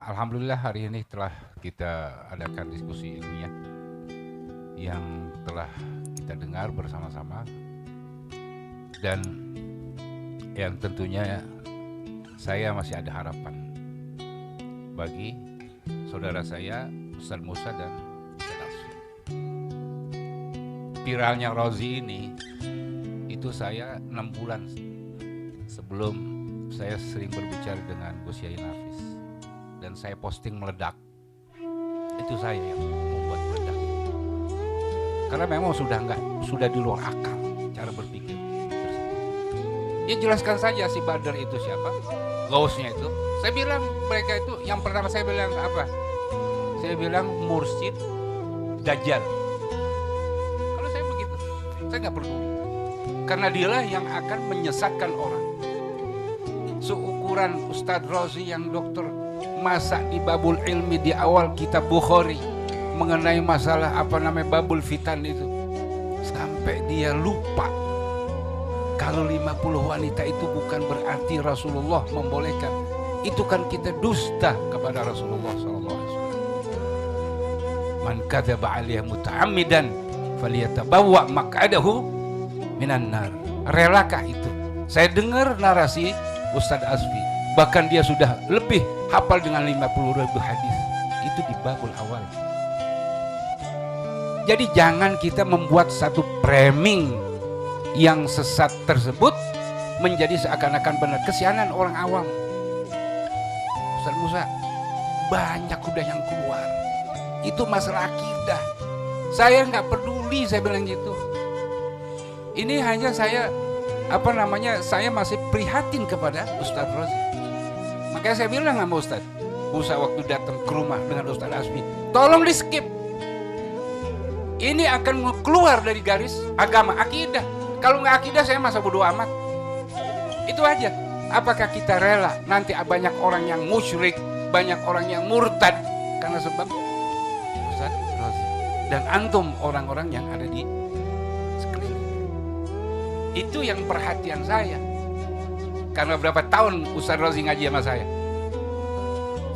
Alhamdulillah hari ini telah kita adakan diskusi ilmiah yang telah kita dengar bersama-sama dan yang tentunya saya masih ada harapan bagi saudara saya Ustaz Musa dan Ustaz Asfi. Viralnya Rozi ini itu saya 6 bulan sebelum saya sering berbicara dengan Gus Yai Nafis dan saya posting meledak. Itu saya yang membuat meledak. Karena memang sudah di luar akal cara berpikir tersebut. Ya jelaskan saja si Badar itu siapa, Gausnya itu. Saya bilang mereka itu yang pertama saya bilang apa? Saya bilang mursyid Dajjal. Kalau saya begitu, saya nggak peduli. Karena dialah yang akan menyesatkan orang. Seukuran Ustadz Rozi yang dokter masa di babul ilmi di awal kitab Bukhari mengenai masalah babul fitan itu, sampai dia lupa kalau 50 wanita itu bukan berarti Rasulullah membolehkan. Itu kan kita dusta kepada Rasulullah SAW. Man kadzaba alaihi muta'ammidan falyatabawwa maq'adahu minan nar. Relakah itu? Saya dengar narasi Ustadz Asfi, bahkan dia sudah lebih hafal dengan 50.000 hadis. Itu di babul awal. Jadi jangan kita membuat satu framing yang sesat tersebut menjadi seakan-akan benar. Kesianan orang awam. Ustaz Musa, banyak udah yang keluar. Itu masalah akidah. Saya nggak peduli, saya bilang gitu. Ini hanya saya saya masih prihatin kepada Ustadz Rozi. Makanya saya bilang sama Ustadz Musa waktu datang ke rumah dengan Ustadz Asfi, tolong di skip. Ini akan keluar dari garis agama, akidah. Kalau nggak akidah saya masa bodo amat. Itu aja. Apakah kita rela nanti banyak orang yang musyrik, banyak orang yang murtad karena sebab Ustadz Rozi dan antum orang-orang yang ada di sekeliling. Itu yang perhatian saya. Karena berapa tahun Ustadz Rozi ngaji sama saya.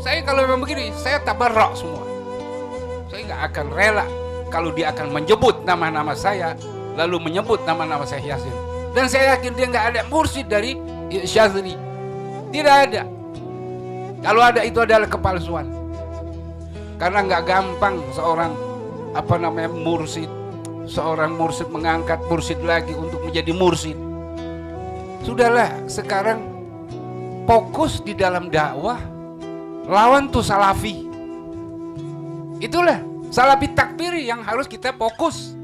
Saya kalau memang begini, saya tabarrak semua. Saya nggak akan rela kalau dia akan menyebut nama-nama saya, lalu menyebut nama-nama Syekh Yasin. Dan saya yakin dia nggak ada mursyid dari Syazili. Tidak ada. Kalau ada itu adalah kepalsuan. Karena nggak gampang seorang mursyid, seorang mursyid mengangkat mursyid lagi untuk menjadi mursyid. Sudahlah, sekarang fokus di dalam dakwah, lawan tuh salafi. Itulah salafi takfiri yang harus kita fokus.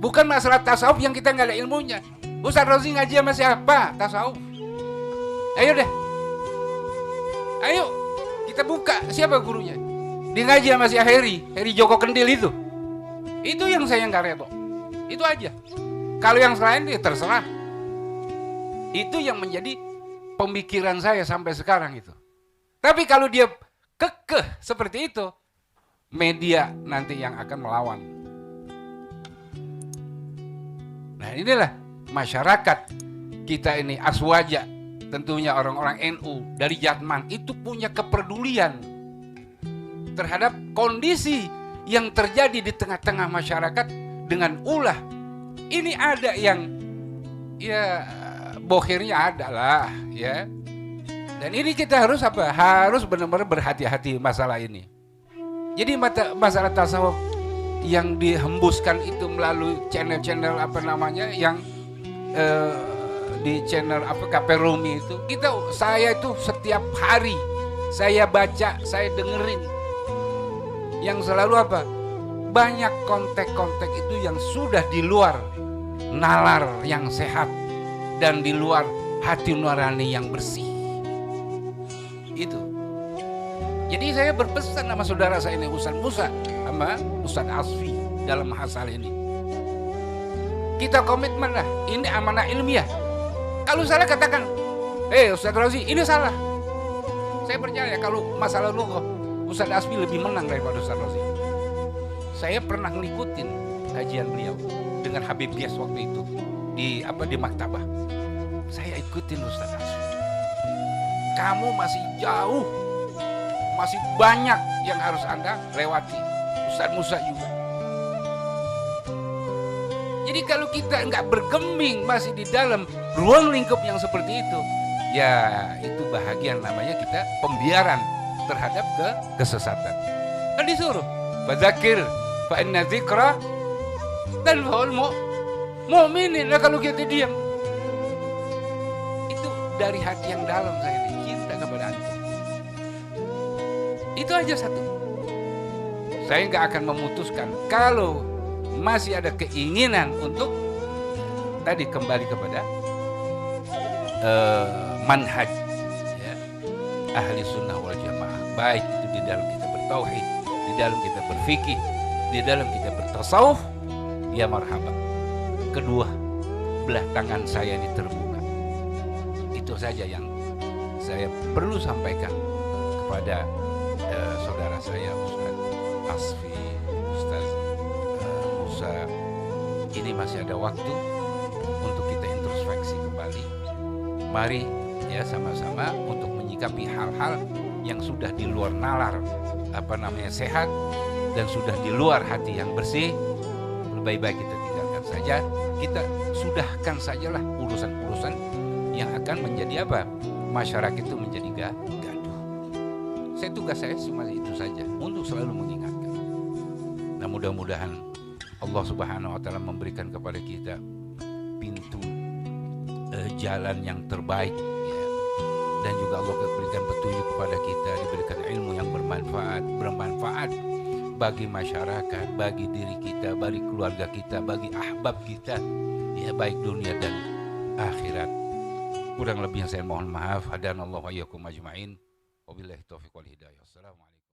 Bukan masalah tasawuf yang kita nggak ada ilmunya. Ustadz Rozi ngaji sama siapa? Tasawuf. Ayo deh. Ayo kita buka siapa gurunya. Dia ngaji sama si Heri Joko Kendil itu. Itu yang saya nggak rebo. Itu aja. Kalau yang selain dia terserah. Itu yang menjadi pemikiran saya sampai sekarang itu. Tapi kalau dia kekeh seperti itu, media nanti yang akan melawan. Nah inilah masyarakat kita ini aswaja, tentunya orang-orang NU dari Jatman itu punya kepedulian terhadap kondisi yang terjadi di tengah-tengah masyarakat dengan ulah. Ini ada yang bohirnya ada lah ya. Dan ini kita harus harus benar-benar berhati-hati masalah ini. Jadi masalah tasawuf yang dihembuskan itu melalui channel-channel yang di channel KP Rumi itu, saya itu setiap hari saya baca, saya dengerin yang selalu banyak kontek-kontek itu yang sudah di luar nalar yang sehat dan di luar hati nurani yang bersih. Itu. Jadi saya berpesan sama saudara saya ini Ustaz Musa sama Ustaz Asfi dalam masalah ini. Kita komitmen lah, ini amanah ilmiah. Kalau salah katakan, Ustaz Rozi ini salah. Saya percaya kalau masalah lughah Ustaz Asfi lebih menang daripada Ustaz Rozi. Saya pernah ngikutin kajian beliau dengan Habib Gias waktu itu di maktabah. Saya ikutin Ustaz Asfi. Kamu masih jauh masih banyak yang harus Anda lewati. Ustaz Musa juga. Jadi kalau kita nggak bergeming masih di dalam ruang lingkup yang seperti itu, ya itu bahagian namanya kita pembiaran terhadap kesesatan. Kan disuruh, fadzakir fa inna dzikra tanfa'ul mu'minin. Nah kalau kita diam, itu dari hati yang dalam saya ini, cinta kepada antum. Itu aja satu. Saya nggak akan memutuskan kalau masih ada keinginan untuk tadi kembali kepada manhaj ya, ahli sunnah wal jamaah, baik itu di dalam kita bertauhid, di dalam kita berfikih, di dalam kita bertasawuf, ya marhaba. Kedua belah tangan saya ini terbuka. Itu saja yang saya perlu sampaikan kepada saudara saya Ustaz Asfi, Ustaz Musa. Ini masih ada waktu untuk kita introspeksi kembali. Mari ya sama-sama untuk menyikapi hal-hal yang sudah di luar nalar sehat dan sudah di luar hati yang bersih. Lebih baik kita tinggalkan saja, kita sudahkan sajalah urusan-urusan yang akan menjadi masyarakat itu menjadi gaduh. Tugas saya cuma itu saja, untuk selalu mengingatkan. Nah mudah-mudahan Allah Subhanahu wa Ta'ala memberikan kepada kita pintu jalan yang terbaik ya. Dan juga Allah berikan petunjuk kepada kita, diberikan ilmu yang bermanfaat bagi masyarakat, bagi diri kita, bagi keluarga kita, bagi ahbab kita ya, baik dunia dan akhirat. Kurang lebihnya saya mohon maaf. Hadanallahu wa iyyakum ajma'in. Wabillahi taufiq wal hidayah. Assalamualaikum.